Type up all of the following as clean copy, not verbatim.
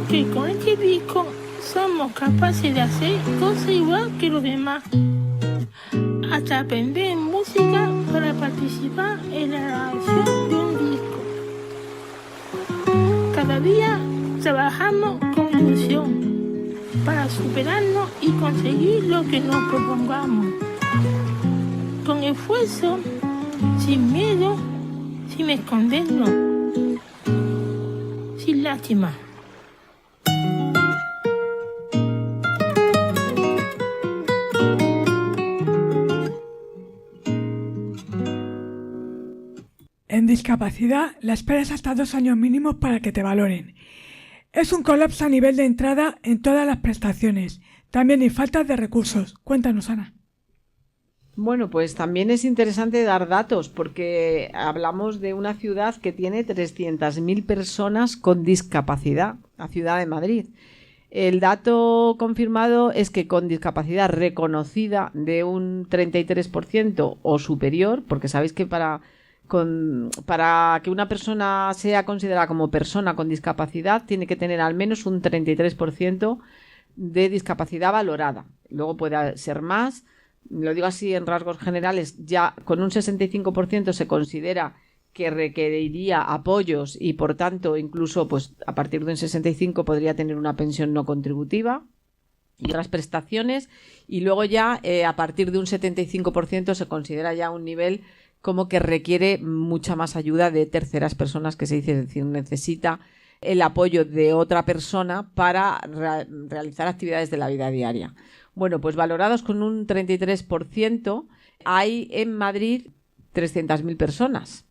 que con este disco somos capaces de hacer cosas igual que los demás. Hasta aprender música para participar en la grabación de un disco. Cada día trabajamos con ilusión para superarnos y conseguir lo que nos propongamos. Con esfuerzo, sin miedo, sin escondernos, sin lástima. En discapacidad, la espera es hasta 2 años mínimos para que te valoren. Es un colapso a nivel de entrada en todas las prestaciones. También hay falta de recursos. Cuéntanos, Ana. Bueno, pues también es interesante dar datos porque hablamos de una ciudad que tiene 300.000 personas con discapacidad, la ciudad de Madrid. El dato confirmado es que con discapacidad reconocida de un 33% o superior, porque sabéis que para que una persona sea considerada como persona con discapacidad tiene que tener al menos un 33% de discapacidad valorada. Luego puede ser más. Lo digo así en rasgos generales, ya con un 65% se considera que requeriría apoyos y por tanto incluso pues a partir de un 65% podría tener una pensión no contributiva y otras prestaciones, y luego ya a partir de un 75% se considera ya un nivel como que requiere mucha más ayuda de terceras personas, que se dice, es decir, necesita el apoyo de otra persona para realizar actividades de la vida diaria. Bueno, pues valorados con un 33%, hay en Madrid 300.000 personas.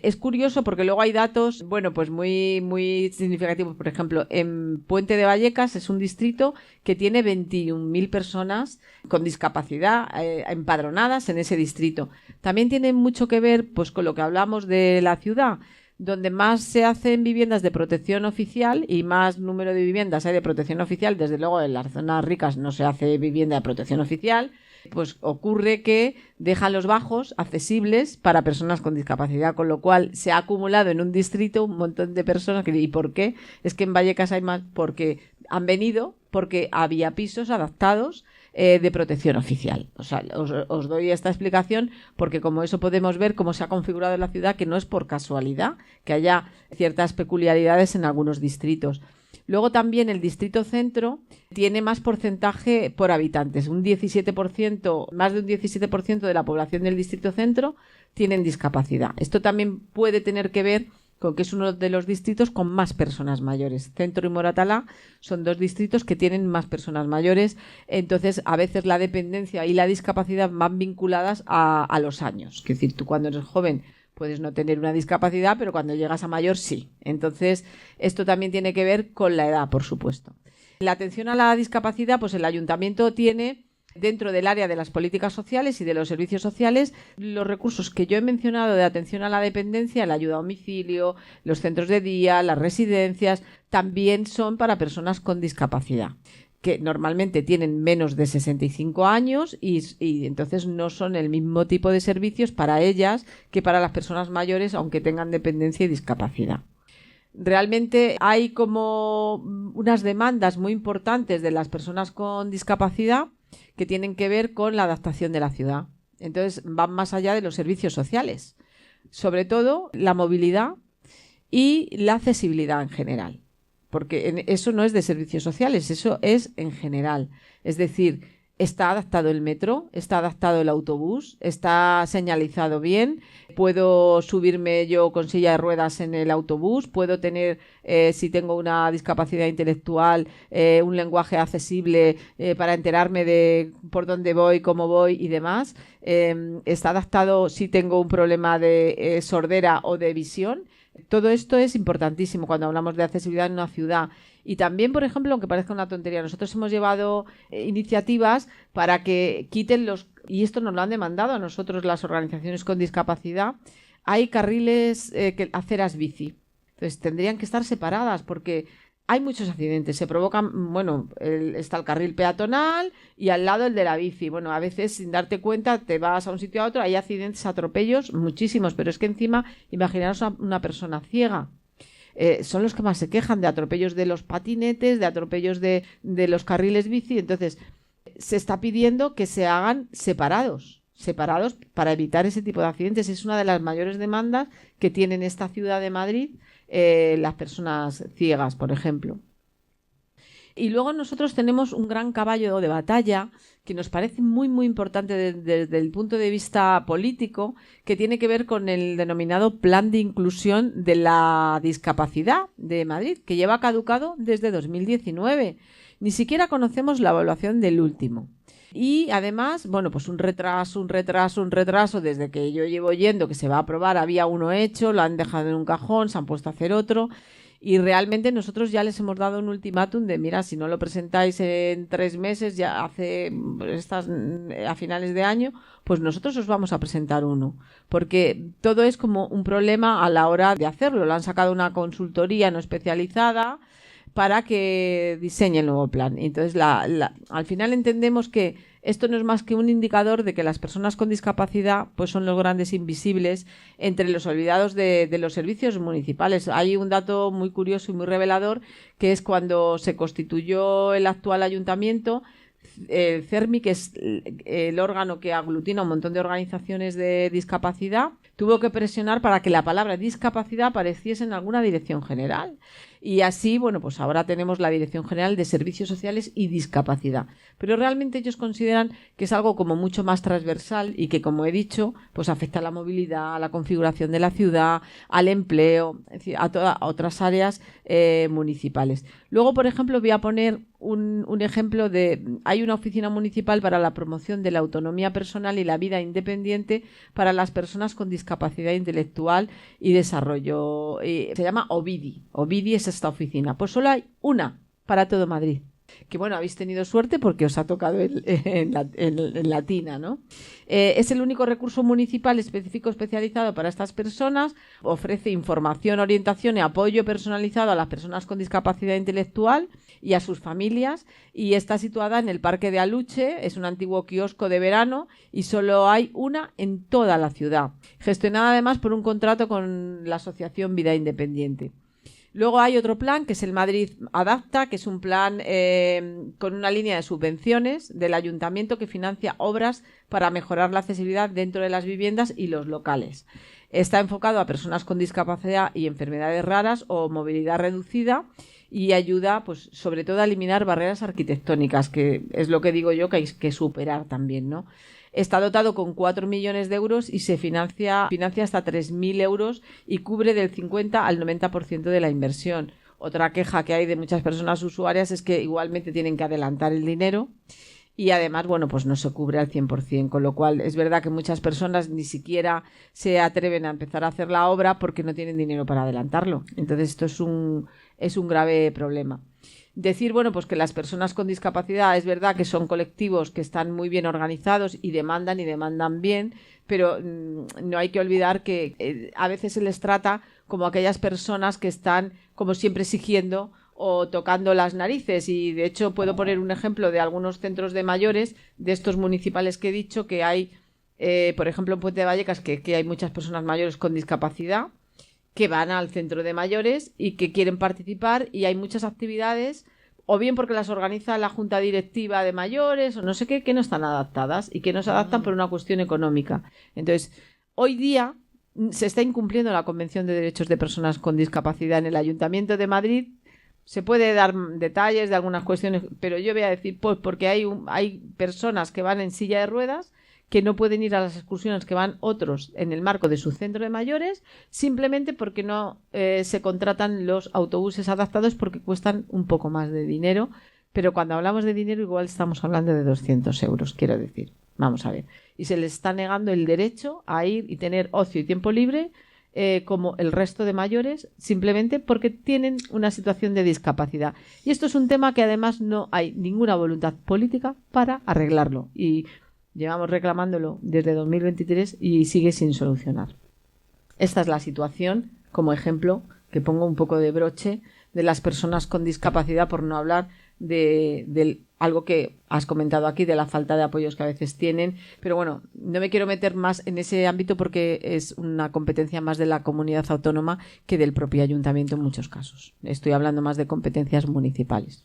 Es curioso porque luego hay datos, bueno, pues muy significativos. Por ejemplo, en Puente de Vallecas es un distrito que tiene 21.000 personas con discapacidad empadronadas en ese distrito. También tiene mucho que ver pues con lo que hablamos de la ciudad, donde más se hacen viviendas de protección oficial y más número de viviendas hay de protección oficial. Desde luego en las zonas ricas no se hace vivienda de protección oficial, pues ocurre que dejan los bajos accesibles para personas con discapacidad, con lo cual se ha acumulado en un distrito un montón de personas. ¿Y por qué? Es que en Vallecas hay más porque han venido, porque había pisos adaptados de protección oficial. O sea, os doy esta explicación porque como eso podemos ver cómo se ha configurado la ciudad, que no es por casualidad que haya ciertas peculiaridades en algunos distritos. Luego también el distrito centro tiene más porcentaje por habitantes, un 17%, más de un 17% de la población del distrito centro tienen discapacidad. Esto también puede tener que ver con que es uno de los distritos con más personas mayores. Centro y Moratalá son dos distritos que tienen más personas mayores, entonces a veces la dependencia y la discapacidad van vinculadas a los años. Es decir, tú cuando eres joven puedes no tener una discapacidad, pero cuando llegas a mayor sí. Entonces, esto también tiene que ver con la edad, por supuesto. La atención a la discapacidad, pues el ayuntamiento tiene dentro del área de las políticas sociales y de los servicios sociales los recursos que yo he mencionado de atención a la dependencia, la ayuda a domicilio, los centros de día, las residencias, también son para personas con discapacidad, que normalmente tienen menos de 65 años y entonces no son el mismo tipo de servicios para ellas que para las personas mayores, aunque tengan dependencia y discapacidad. Realmente hay como unas demandas muy importantes de las personas con discapacidad que tienen que ver con la adaptación de la ciudad. Entonces van más allá de los servicios sociales, sobre todo la movilidad y la accesibilidad en general. Porque eso no es de servicios sociales, eso es en general. Es decir, está adaptado el metro, está adaptado el autobús, está señalizado bien, puedo subirme yo con silla de ruedas en el autobús, puedo tener, si tengo una discapacidad intelectual, un lenguaje accesible para enterarme de por dónde voy, cómo voy y demás. Está adaptado si tengo un problema de sordera o de visión. Todo esto es importantísimo cuando hablamos de accesibilidad en una ciudad. Y también, por ejemplo, aunque parezca una tontería, nosotros hemos llevado iniciativas para que quiten y esto nos lo han demandado a nosotros las organizaciones con discapacidad, hay carriles, aceras bici. Entonces tendrían que estar separadas porque hay muchos accidentes, se provocan, bueno, está el carril peatonal y al lado el de la bici. Bueno, a veces sin darte cuenta te vas a un sitio a otro, hay accidentes, atropellos, muchísimos, pero es que encima, imaginaros a una persona ciega. son los que más se quejan de atropellos de los patinetes, de atropellos de los carriles bici. Entonces, se está pidiendo que se hagan separados para evitar ese tipo de accidentes. Es una de las mayores demandas que tiene en esta ciudad de Madrid las personas ciegas, por ejemplo. Y luego nosotros tenemos un gran caballo de batalla que nos parece muy, muy importante desde el punto de vista político, que tiene que ver con el denominado Plan de Inclusión de la Discapacidad de Madrid, que lleva caducado desde 2019. Ni siquiera conocemos la evaluación del último. Y además, bueno, pues un retraso, desde que yo llevo oyendo que se va a aprobar, había uno hecho, lo han dejado en un cajón, se han puesto a hacer otro. Y realmente nosotros ya les hemos dado un ultimátum de, mira, si no lo presentáis en 3 meses, ya a finales de año, pues nosotros os vamos a presentar uno. Porque todo es como un problema a la hora de hacerlo. Lo han sacado una consultoría no especializada para que diseñe el nuevo plan. Entonces, al final entendemos que esto no es más que un indicador de que las personas con discapacidad pues son los grandes invisibles entre los olvidados de los servicios municipales. Hay un dato muy curioso y muy revelador, que es cuando se constituyó el actual ayuntamiento, el CERMI, que es el órgano que aglutina un montón de organizaciones de discapacidad, tuvo que presionar para que la palabra discapacidad apareciese en alguna dirección general. Y así, bueno, pues ahora tenemos la Dirección General de Servicios Sociales y Discapacidad. Pero realmente ellos consideran que es algo como mucho más transversal y que, como he dicho, pues afecta a la movilidad, a la configuración de la ciudad, al empleo, es decir, a otras áreas municipales. Luego, por ejemplo, voy a poner un ejemplo hay una oficina municipal para la promoción de la autonomía personal y la vida independiente para las personas con discapacidad intelectual y desarrollo. Se llama OVIDI. OVIDI es esta oficina. Pues solo hay una para todo Madrid. Que bueno, habéis tenido suerte porque os ha tocado en Latina, ¿no? Es el único recurso municipal específico especializado para estas personas. Ofrece información, orientación y apoyo personalizado a las personas con discapacidad intelectual y a sus familias, y está situada en el Parque de Aluche. Es un antiguo kiosco de verano y solo hay una en toda la ciudad, gestionada además por un contrato con la Asociación Vida Independiente. Luego hay otro plan, que es el Madrid Adapta, que es un plan con una línea de subvenciones del ayuntamiento que financia obras para mejorar la accesibilidad dentro de las viviendas y los locales. Está enfocado a personas con discapacidad y enfermedades raras o movilidad reducida, y ayuda, pues, sobre todo a eliminar barreras arquitectónicas, que es lo que digo yo que hay que superar también, ¿no? Está dotado con 4 millones de euros y se financia hasta 3.000 euros y cubre del 50 al 90% de la inversión. Otra queja que hay de muchas personas usuarias es que igualmente tienen que adelantar el dinero y además, bueno, pues no se cubre al 100%, con lo cual es verdad que muchas personas ni siquiera se atreven a empezar a hacer la obra porque no tienen dinero para adelantarlo. Entonces esto es un grave problema. Decir, bueno, pues que las personas con discapacidad es verdad que son colectivos que están muy bien organizados y demandan bien, pero no hay que olvidar que a veces se les trata como aquellas personas que están como siempre exigiendo o tocando las narices, y de hecho puedo poner un ejemplo de algunos centros de mayores de estos municipales que he dicho, que hay, por ejemplo en Puente de Vallecas, que hay muchas personas mayores con discapacidad que van al centro de mayores y que quieren participar, y hay muchas actividades, o bien porque las organiza la junta directiva de mayores o no sé qué, que no están adaptadas y que no se adaptan por una cuestión económica. Entonces, hoy día se está incumpliendo la Convención de Derechos de Personas con Discapacidad en el Ayuntamiento de Madrid. Se puede dar detalles de algunas cuestiones, pero yo voy a decir, pues porque hay personas que van en silla de ruedas que no pueden ir a las excursiones que van otros en el marco de su centro de mayores, simplemente porque no se contratan los autobuses adaptados, porque cuestan un poco más de dinero. Pero cuando hablamos de dinero igual estamos hablando de 200 euros, quiero decir. Vamos a ver. Y se les está negando el derecho a ir y tener ocio y tiempo libre como el resto de mayores, simplemente porque tienen una situación de discapacidad. Y esto es un tema que además no hay ninguna voluntad política para arreglarlo. Y llevamos reclamándolo desde 2023 y sigue sin solucionar. Esta es la situación, como ejemplo, que pongo un poco de broche, de las personas con discapacidad, por no hablar de algo que has comentado aquí, de la falta de apoyos que a veces tienen. Pero bueno, no me quiero meter más en ese ámbito porque es una competencia más de la comunidad autónoma que del propio ayuntamiento en muchos casos. Estoy hablando más de competencias municipales.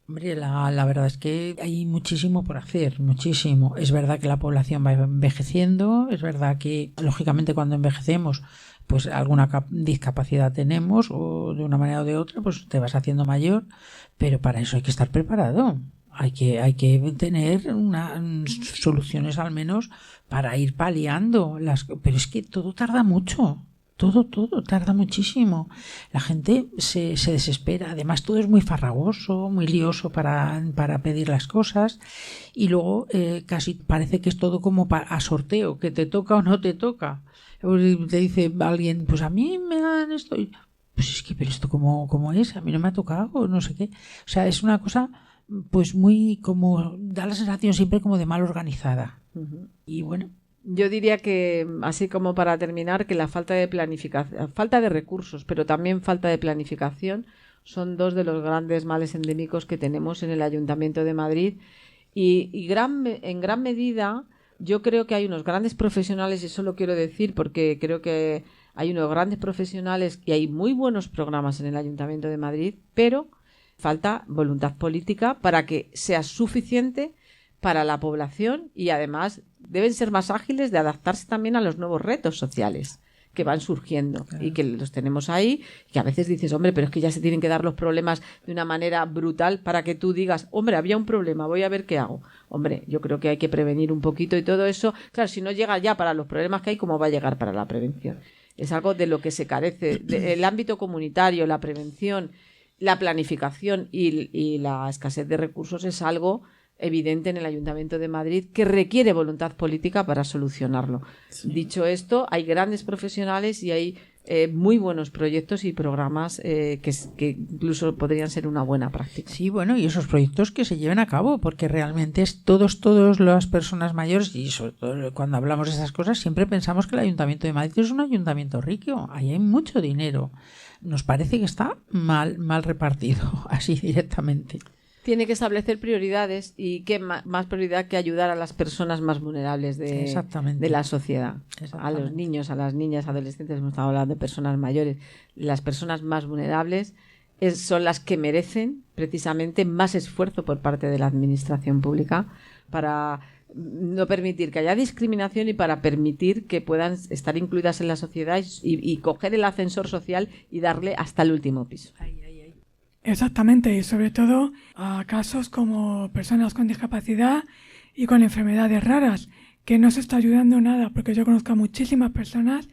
Hombre, la verdad es que hay muchísimo por hacer, muchísimo. Es verdad que la población va envejeciendo, es verdad que, lógicamente, cuando envejecemos, pues alguna discapacidad tenemos, o de una manera o de otra, pues te vas haciendo mayor, pero para eso hay que estar preparado. Hay que tener unas soluciones al menos para ir paliando pero es que todo tarda mucho. Todo tarda muchísimo. La gente se desespera. Además, todo es muy farragoso, muy lioso para pedir las cosas. Y luego casi parece que es todo como a sorteo, que te toca o no te toca. Te dice alguien, pues a mí me dan esto. Pues es que, pero esto ¿cómo es? A mí no me ha tocado, no sé qué. O sea, es una cosa pues muy como, da la sensación siempre como de mal organizada. Uh-huh. Y bueno. Yo diría que, así como para terminar, que la falta de planificación, falta de recursos, pero también falta de planificación, son dos de los grandes males endémicos que tenemos en el Ayuntamiento de Madrid. Y en gran medida, yo creo que hay unos grandes profesionales, y eso lo quiero decir porque creo que hay unos grandes profesionales y hay muy buenos programas en el Ayuntamiento de Madrid, pero falta voluntad política para que sea suficiente para la población, y además deben ser más ágiles de adaptarse también a los nuevos retos sociales que van surgiendo. Claro. Y que los tenemos ahí, y que a veces dices, hombre, pero es que ya se tienen que dar los problemas de una manera brutal para que tú digas, hombre, había un problema, voy a ver qué hago. Hombre, yo creo que hay que prevenir un poquito, y todo eso, claro, si no llega ya para los problemas que hay, ¿cómo va a llegar para la prevención? Es algo de lo que se carece. El ámbito comunitario, la prevención, la planificación y la escasez de recursos es algo evidente en el Ayuntamiento de Madrid, que requiere voluntad política para solucionarlo. Sí. Dicho esto, hay grandes profesionales y hay muy buenos proyectos y programas que incluso podrían ser una buena práctica. Sí, bueno, y esos proyectos que se lleven a cabo, porque realmente es todas las personas mayores, y sobre todo cuando hablamos de esas cosas siempre pensamos que el Ayuntamiento de Madrid es un ayuntamiento rico, ahí hay mucho dinero. Nos parece que está mal repartido, así directamente. Tiene que establecer prioridades, y qué más prioridad que ayudar a las personas más vulnerables de la sociedad. A los niños, a las niñas, adolescentes, hemos estado hablando de personas mayores. Las personas más vulnerables son las que merecen precisamente más esfuerzo por parte de la administración pública para no permitir que haya discriminación y para permitir que puedan estar incluidas en la sociedad y coger el ascensor social y darle hasta el último piso. Exactamente, y sobre todo a casos como personas con discapacidad y con enfermedades raras, que no se está ayudando nada, porque yo conozco a muchísimas personas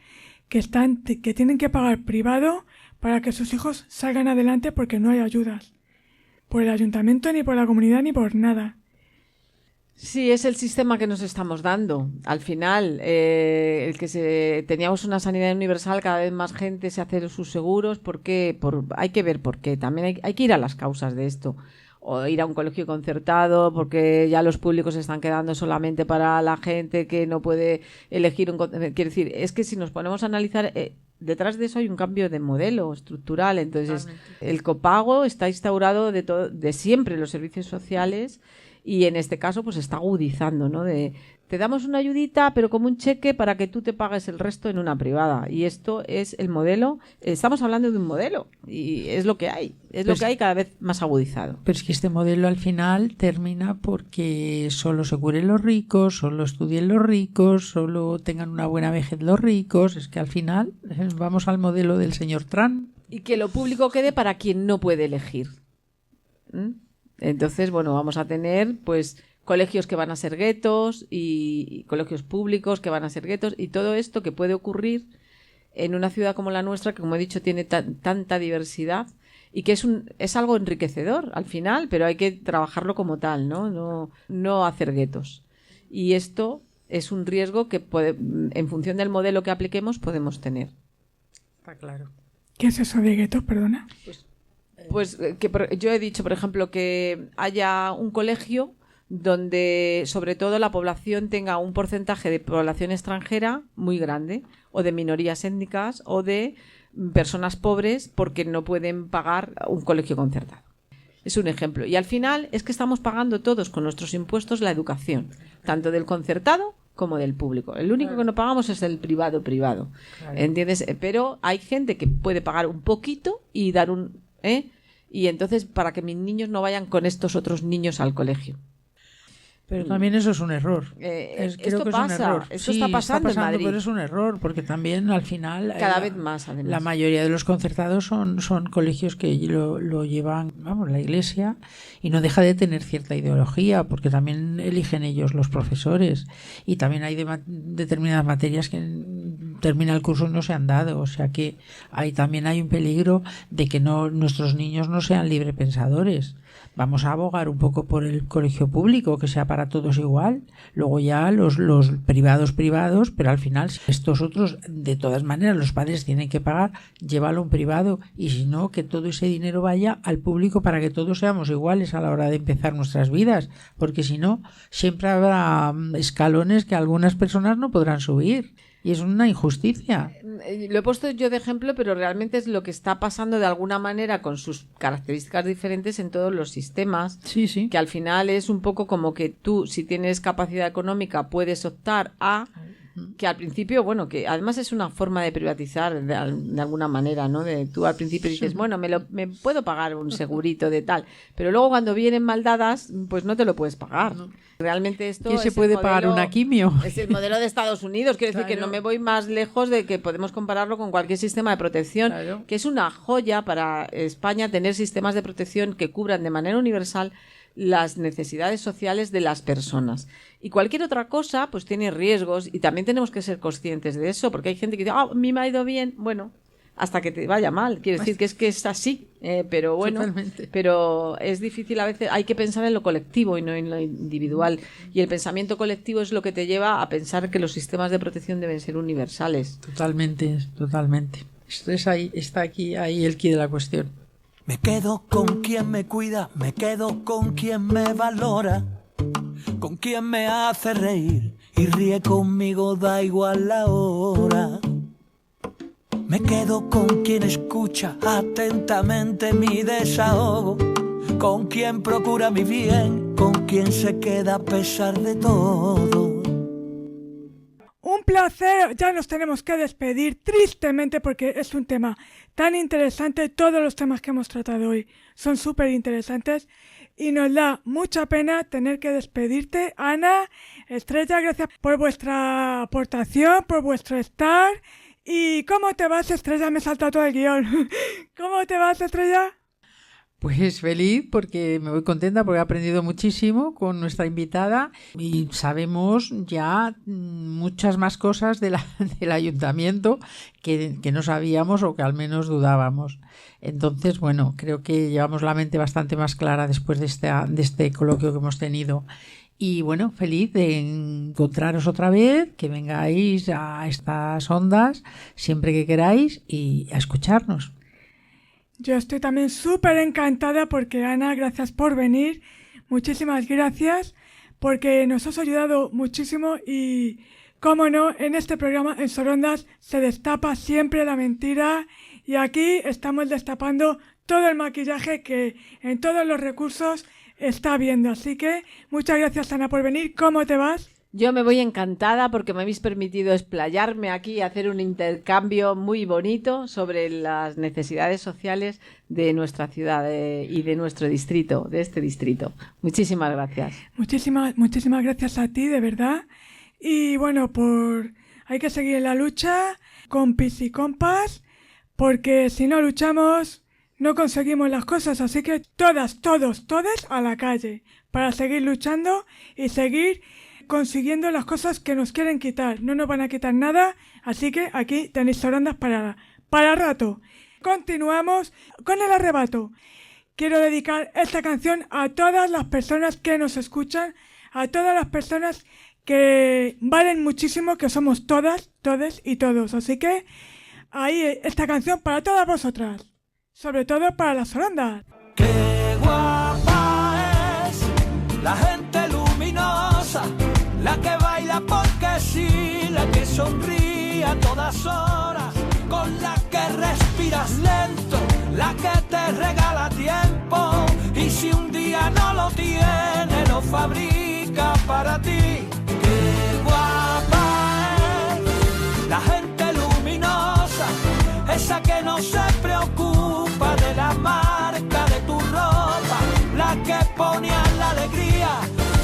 que tienen que pagar privado para que sus hijos salgan adelante, porque no hay ayudas por el ayuntamiento, ni por la comunidad, ni por nada. Sí, es el sistema que nos estamos dando. Al final, teníamos una sanidad universal, cada vez más gente se hace sus seguros. ¿Por qué? Hay que ver por qué. También hay que ir a las causas de esto. O ir a un colegio concertado, porque ya los públicos se están quedando solamente para la gente que no puede elegir Quiero decir, es que si nos ponemos a analizar, detrás de eso hay un cambio de modelo estructural. Entonces, el copago está instaurado de siempre en los servicios sociales. Y en este caso, pues está agudizando, ¿no? Te damos una ayudita, pero como un cheque para que tú te pagues el resto en una privada. Y esto es el modelo. Estamos hablando de un modelo y es lo que hay. Es lo que hay, cada vez más agudizado. Pero es que este modelo al final termina porque solo se curen los ricos, solo estudien los ricos, solo tengan una buena vejez los ricos. Es que al final vamos al modelo del señor Trump. Y que lo público quede para quien no puede elegir. Entonces, bueno, vamos a tener pues colegios que van a ser guetos y colegios públicos que van a ser guetos, y todo esto que puede ocurrir en una ciudad como la nuestra, que como he dicho tiene tanta diversidad, y que es algo enriquecedor al final, pero hay que trabajarlo como tal, no hacer guetos. Y esto es un riesgo que en función del modelo que apliquemos podemos tener. Está claro. ¿Qué es eso de guetos, perdona? Pues yo he dicho, por ejemplo, que haya un colegio donde sobre todo la población tenga un porcentaje de población extranjera muy grande, o de minorías étnicas, o de personas pobres porque no pueden pagar un colegio concertado. Es un ejemplo. Y al final es que estamos pagando todos con nuestros impuestos la educación, tanto del concertado como del público. El único que no pagamos es el privado. ¿Entiendes? Pero hay gente que puede pagar un poquito y dar y entonces para que mis niños no vayan con estos otros niños al colegio. Pero también eso es un error. Esto pasa, esto está pasando en Madrid. Pero es un error, porque también al final... Cada vez más, además. La mayoría de los concertados son colegios que lo llevan, la Iglesia, y no deja de tener cierta ideología, porque también eligen ellos los profesores. Y también hay determinadas materias que termina el curso y no se han dado. O sea que también hay un peligro de que nuestros niños no sean librepensadores. Vamos a abogar un poco por el colegio público, que sea para todos igual. Luego ya los privados, pero al final estos otros, de todas maneras, los padres tienen que pagar, llévalo a un privado, y si no, que todo ese dinero vaya al público para que todos seamos iguales a la hora de empezar nuestras vidas, porque si no, siempre habrá escalones que algunas personas no podrán subir. Y es una injusticia. Lo he puesto yo de ejemplo, pero realmente es lo que está pasando de alguna manera con sus características diferentes en todos los sistemas. Sí. Que al final es un poco como que tú, si tienes capacidad económica, puedes optar a... Que al principio, que además es una forma de privatizar de alguna manera, ¿no? Tú al principio dices, me puedo pagar un segurito de tal, pero luego cuando vienen mal dadas, pues no te lo puedes pagar. No. Realmente esto ¿Quién se puede pagar una quimio? Es el modelo de Estados Unidos, quiere decir que no me voy más lejos de que podemos compararlo con cualquier sistema de protección, que es una joya para España tener sistemas de protección que cubran de manera universal las necesidades sociales de las personas. Y cualquier otra cosa pues tiene riesgos, y también tenemos que ser conscientes de eso, porque hay gente que dice, a mí me ha ido bien, hasta que te vaya mal, quiere decir que es así, pero Totalmente. Pero es difícil a veces, hay que pensar en lo colectivo y no en lo individual, y el pensamiento colectivo es lo que te lleva a pensar que los sistemas de protección deben ser universales. Totalmente. Está aquí el quid de la cuestión. Me quedo con quien me cuida, me quedo con quien me valora, con quien me hace reír y ríe conmigo, da igual la hora. Me quedo con quien escucha atentamente mi desahogo, con quien procura mi bien, con quien se queda a pesar de todo. Un placer, ya nos tenemos que despedir tristemente porque es un tema tan interesante. Todos los temas que hemos tratado hoy son súper interesantes y nos da mucha pena tener que despedirte. Ana, Estrella, gracias por vuestra aportación, por vuestro estar. ¿Y cómo te vas, Estrella? Me he saltado todo el guión. ¿Cómo te vas, Estrella? Pues feliz, porque me voy contenta, porque he aprendido muchísimo con nuestra invitada y sabemos ya muchas más cosas del ayuntamiento que no sabíamos o que al menos dudábamos. Entonces, creo que llevamos la mente bastante más clara después de este coloquio que hemos tenido. Y feliz de encontraros otra vez, que vengáis a estas ondas siempre que queráis y a escucharnos. Yo estoy también súper encantada porque, Ana, gracias por venir. Muchísimas gracias porque nos has ayudado muchísimo y, cómo no, en este programa, en Sorondas, se destapa siempre la mentira y aquí estamos destapando todo el maquillaje que en todos los recursos está viendo. Así que muchas gracias, Ana, por venir. ¿Cómo te vas? Yo me voy encantada porque me habéis permitido explayarme aquí y hacer un intercambio muy bonito sobre las necesidades sociales de nuestra ciudad y de nuestro distrito, de este distrito. Muchísimas gracias. Muchísimas gracias a ti, de verdad. Y hay que seguir en la lucha con pis y compas, porque si no luchamos no conseguimos las cosas. Así que todos a la calle para seguir luchando y seguir consiguiendo las cosas que nos quieren quitar. No nos van a quitar nada, así que aquí tenéis Sorondas para rato. Continuamos con el arrebato. Quiero dedicar esta canción a todas las personas que nos escuchan, a todas las personas que valen muchísimo, que somos todas, todes y todos. Así que ahí esta canción para todas vosotras, sobre todo para las Sorondas. ¡Qué guapa es la gente luminosa! La que baila porque sí, la que sonríe a todas horas, con la que respiras lento, la que te regala tiempo y Y si un día no lo tiene, lo fabrica para ti. ¡Qué guapa es la gente luminosa! Esa que no se preocupa de la marca de tu ropa, la que pone a la alegría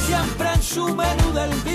siempre en su menú del día.